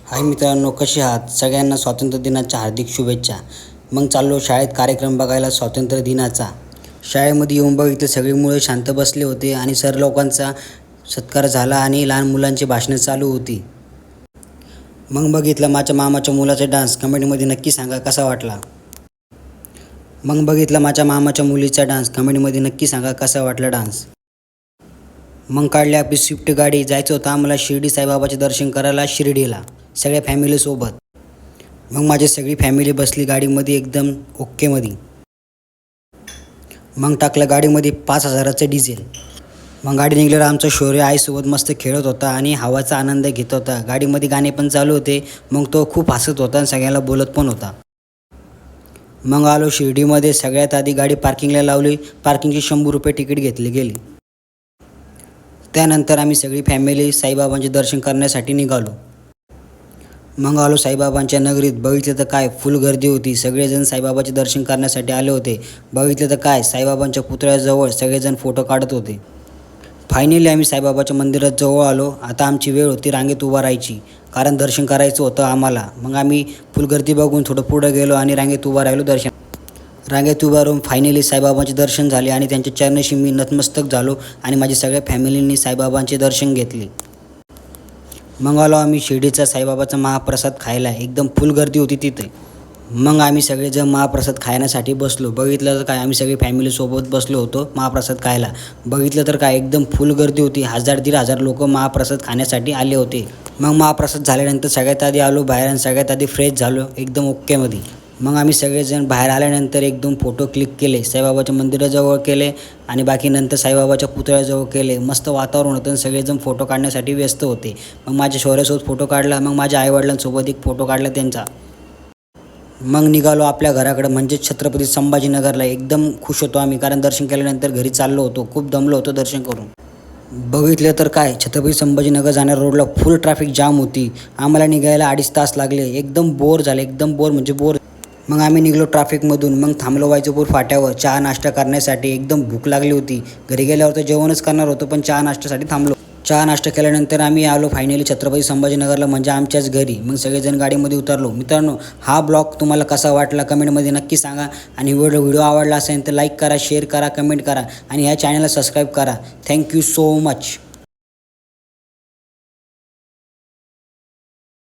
हाय मित्रांनो, कसे आहात? सगळ्यांना स्वातंत्र्य दिनाच्या हार्दिक शुभेच्छा. मग चाललो शाळेत कार्यक्रम बघायला स्वातंत्र्य दिनाचा. शाळेमध्ये येऊन बघितलं सगळी मुलं शांत बसले होते आणि सर लोकांचा सत्कार झाला आणि लहान मुलांची भाषणं चालू होती. मग बघितलं माझ्या मामाच्या मुलाचा डान्स. कमेंटमध्ये नक्की सांगा कसा वाटला. मग बघितलं माझ्या मामाच्या मुलीचा डान्स. कमेंटमध्ये नक्की सांगा कसा वाटला डान्स. मग काढली आपली स्विफ्ट गाडी. जायचं होतं आम्हाला शिर्डी साईबाबाचे दर्शन करायला शिर्डीला, सगळ्या फॅमिलीसोबत. मग माझी सगळी फॅमिली बसली गाडीमध्ये एकदम ओकेमध्ये. मग टाकलं गाडीमध्ये 5,000चं डिझेल. मग गाडी निघल्यावर आमचा शौर्य आईसोबत मस्त खेळत होता आणि हवाचा आनंद घेत होता. गाडीमध्ये गाणे पण चालू होते. मग तो खूप हसत होता आणि सगळ्यांना बोलत पण होता. मग आलो शिर्डीमध्ये. सगळ्यात आधी गाडी पार्किंगला लावली. पार्किंगची 100 रुपये तिकीट घेतली गेली. त्यानंतर आम्ही सगळी फॅमिली साईबाबांचे दर्शन करण्यासाठी निघालो. मग आलो साईबाबांच्या नगरीत. बघितलं तर काय फुल गर्दी होती. सगळेजण साईबाबाचे दर्शन करण्यासाठी आले होते. बघितलं तर काय साईबाबांच्या पुतळ्याजवळ सगळेजण फोटो काढत होते. फायनली आम्ही साईबाबाच्या मंदिरात जवळ आलो. आता आमची वेळ होती रांगेत उभा राहायची, कारण दर्शन करायचं होतं आम्हाला. मग आम्ही फुल गर्दी बघून थोडं पुढं गेलो आणि रांगेत उभा राहिलो. रांगेत उभा राहून फायनली साईबाबांचे दर्शन झाले आणि त्यांच्या चरणाशी मी नतमस्तक झालो आणि माझ्या सगळ्या फॅमिलींनी साईबाबांचे दर्शन घेतले. मग आलो आम्ही शिर्डीचा साईबाबाचा महाप्रसाद खायला. एकदम फुल गर्दी होती तिथे. मग आम्ही सगळेजण महाप्रसाद खाण्यासाठी बसलो. बघितलं तर काय आम्ही सगळी फॅमिलीसोबत बसलो होतो महाप्रसाद खायला. बघितलं तर काय एकदम फुल गर्दी होती. 1,000-1,500 लोक महाप्रसाद खाण्यासाठी आले होते. मग महाप्रसाद झाल्यानंतर सगळ्यात आधी आलो बाहेर आणि सगळ्यात आधी फ्रेश झालो एकदम ओकेमध्ये. मग आम्ही सगळेजण बाहेर आल्यानंतर एकदम फोटो क्लिक केले. साईबाबाच्या मंदिराजवळ केले आणि बाकी नंतर साईबाबाच्या पुतळ्याजवळ केले. मस्त वातावरण होतं आणि सगळेजण फोटो काढण्यासाठी व्यस्त होते. मग माझ्या शौर्यासोबत फोटो काढला. मग माझ्या आईवडिलांसोबत एक फोटो काढला त्यांचा. मग निघालो आपल्या घराकडं, म्हणजेच छत्रपती संभाजीनगरला. एकदम खुश होतो आम्ही, कारण दर्शन केल्यानंतर घरी चाललो होतो. खूप दमलो होतो दर्शन करून. बघितलं तर काय छत्रपती संभाजीनगर जाणाऱ्या रोडला फुल ट्रॅफिक जाम होती. आम्हाला निघायला 2.5 तास लागले. एकदम बोर झाले, एकदम बोर म्हणजे बोर. मग आम्ही निघलो ट्रॅफिकमधून. मग थांबलो वायचूपूर फाट्यावर चहा नाश्ता करण्यासाठी. एकदम भूक लागली होती. घरी गेल्यावर तर जेवणच करणार होतो, पण चहा नाश्त्यासाठी थांबलो. चहा नाश्ता केल्यानंतर आम्ही आलो फायनली छत्रपती संभाजीनगरला, म्हणजे आमच्याच घरी. मग सगळेजण गाडीमध्ये उतरलो. मित्रांनो, हा ब्लॉग तुम्हाला कसा वाटला कमेंटमध्ये नक्की सांगा. आणि व्हिडिओ आवडला असेल तर लाईक करा, शेअर करा, कमेंट करा आणि ह्या चॅनलला सबस्क्राईब करा. Thank you so much.